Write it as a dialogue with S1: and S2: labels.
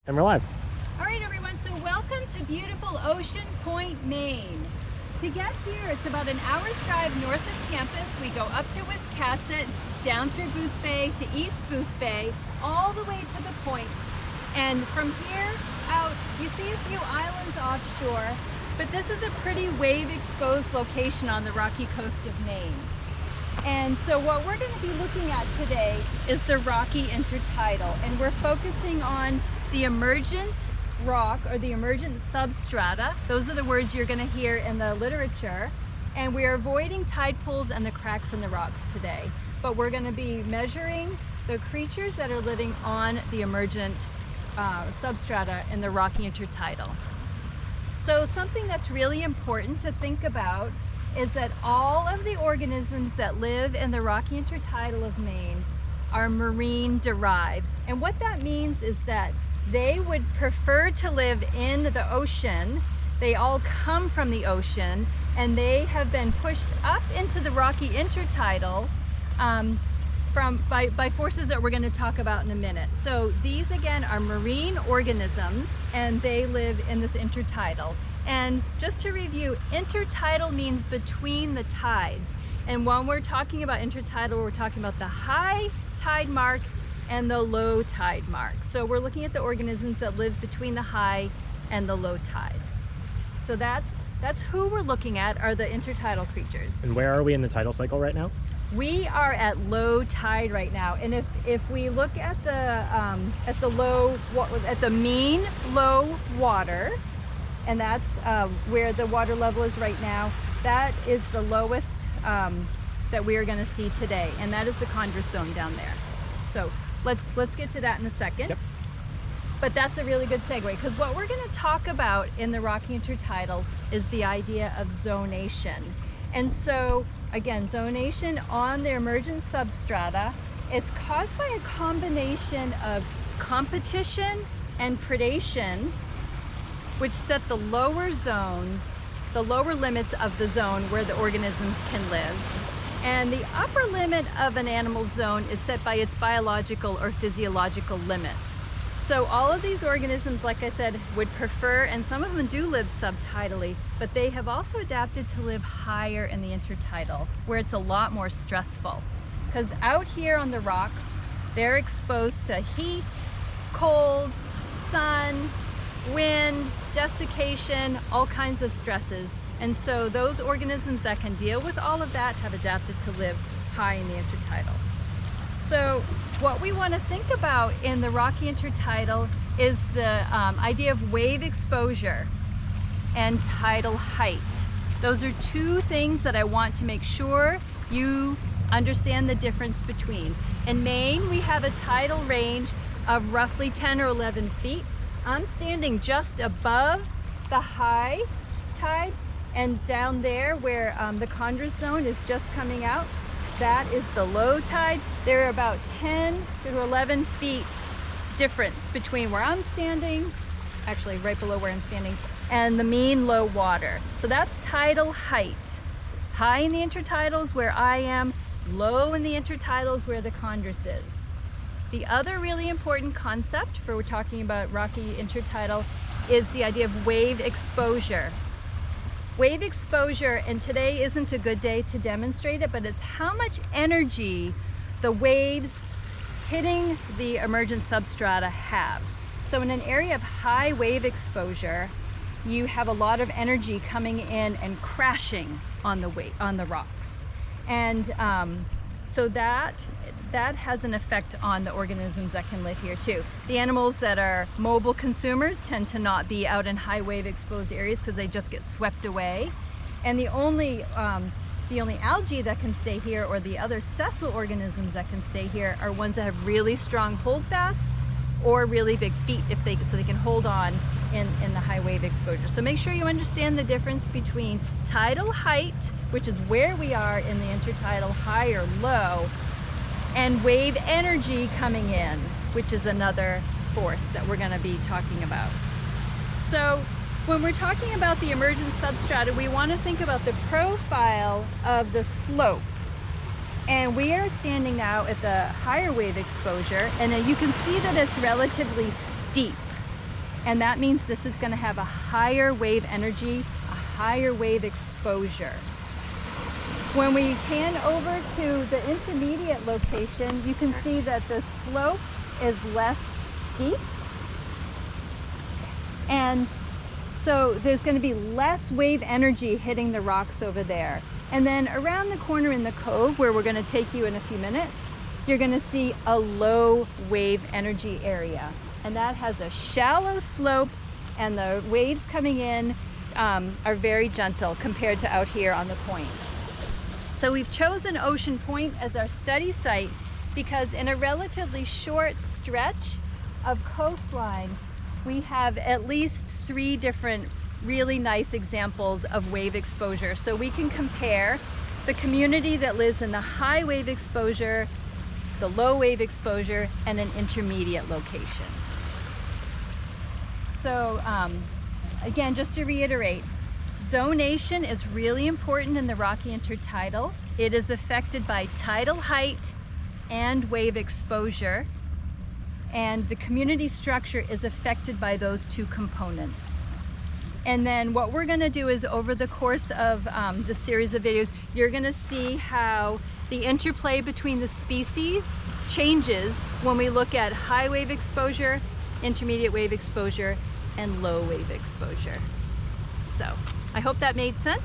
S1: And we're live.
S2: All right, everyone, so welcome to beautiful Ocean Point, Maine. To get here, it's about an hour's drive north of campus. We go up to Wiscasset, down through Booth Bay to East Booth Bay, all the way to the point. And from here out, you see a few islands offshore, but this is a pretty wave-exposed location on the rocky coast of Maine. And so what we're going to be looking at today is the Rocky Intertidal, and we're focusing on the emergent rock or the emergent substrata. Those are the words you're going to hear in the literature. And we are avoiding tide pools and the cracks in the rocks today. But we're going to be measuring the creatures that are living on the emergent substrata in the Rocky Intertidal. So something that's really important to think about is that all of the organisms that live in the Rocky Intertidal of Maine are marine derived. And what that means is that they would prefer to live in the ocean. They all come from the ocean, and they have been pushed up into the Rocky Intertidal by forces that we're going to talk about in a minute. So these again are marine organisms, and they live in this intertidal. And just to review, intertidal means between the tides. And when we're talking about intertidal, we're talking about the high tide mark and the low tide mark. So we're looking at the organisms that live between the high and the low tides. So that's who we're looking at, are the intertidal creatures.
S1: And where are we in the tidal cycle right now?
S2: We are at low tide right now, and if we look at the mean low water, and that's where the water level is right now, that is the lowest that we are going to see today, and that is the chondrous zone down there. So let's get to that in a second.
S1: Yep.
S2: But that's a really good segue, because what we're going to talk about in the Rocky Intertidal is the idea of zonation. And so again, zonation on the emergent substrata, it's caused by a combination of competition and predation, which set the lower zones, the lower limits of the zone where the organisms can live. And the upper limit of an animal zone is set by its biological or physiological limits. So all of these organisms, like I said, would prefer, and some of them do live subtidally, but they have also adapted to live higher in the intertidal, where it's a lot more stressful. Because out here on the rocks, they're exposed to heat, cold, sun, wind, desiccation, all kinds of stresses. And so those organisms that can deal with all of that have adapted to live high in the intertidal. So what we want to think about in the Rocky Intertidal is the idea of wave exposure and tidal height. Those are two things that I want to make sure you understand the difference between. In Maine, we have a tidal range of roughly 10 or 11 feet. I'm standing just above the high tide, and down there where the chondrous zone is just coming out, that is the low tide. There are about 10 to 11 feet difference between where I'm standing, actually right below where I'm standing, and the mean low water. So that's tidal height. High in the intertidals where I am, low in the intertidals where the chondrous is. The other really important concept for we're talking about Rocky Intertidal is the idea of wave exposure. Wave exposure, and today isn't a good day to demonstrate it, but it's how much energy the waves hitting the emergent substrata have. So in an area of high wave exposure, you have a lot of energy coming in and crashing on the rocks. And so that has an effect on the organisms that can live here too. The animals that are mobile consumers tend to not be out in high wave exposed areas because they just get swept away. And the only algae that can stay here, or the other sessile organisms that can stay here, are ones that have really strong holdfasts or really big feet so they can hold on in the high wave exposure. So make sure you understand the difference between tidal height, which is where we are in the intertidal, high or low, and wave energy coming in, which is another force that we're going to be talking about. So when we're talking about the emergent substrata, we want to think about the profile of the slope. And we are standing now at the higher wave exposure, and you can see that it's relatively steep. And that means this is going to have a higher wave energy, a higher wave exposure. When we pan over to the intermediate location, you can see that the slope is less steep. And so there's going to be less wave energy hitting the rocks over there. And then around the corner in the cove, where we're going to take you in a few minutes, you're going to see a low wave energy area. And that has a shallow slope, and the waves coming in are very gentle compared to out here on the point. So we've chosen Ocean Point as our study site because in a relatively short stretch of coastline, we have at least 3 different really nice examples of wave exposure. So we can compare the community that lives in the high wave exposure, the low wave exposure, and an intermediate location. So again, just to reiterate, zonation is really important in the Rocky Intertidal. It is affected by tidal height and wave exposure, and the community structure is affected by those 2 components. And then what we're going to do is, over the course of the series of videos, you're going to see how the interplay between the species changes when we look at high wave exposure, intermediate wave exposure, and low wave exposure. So I hope that made sense.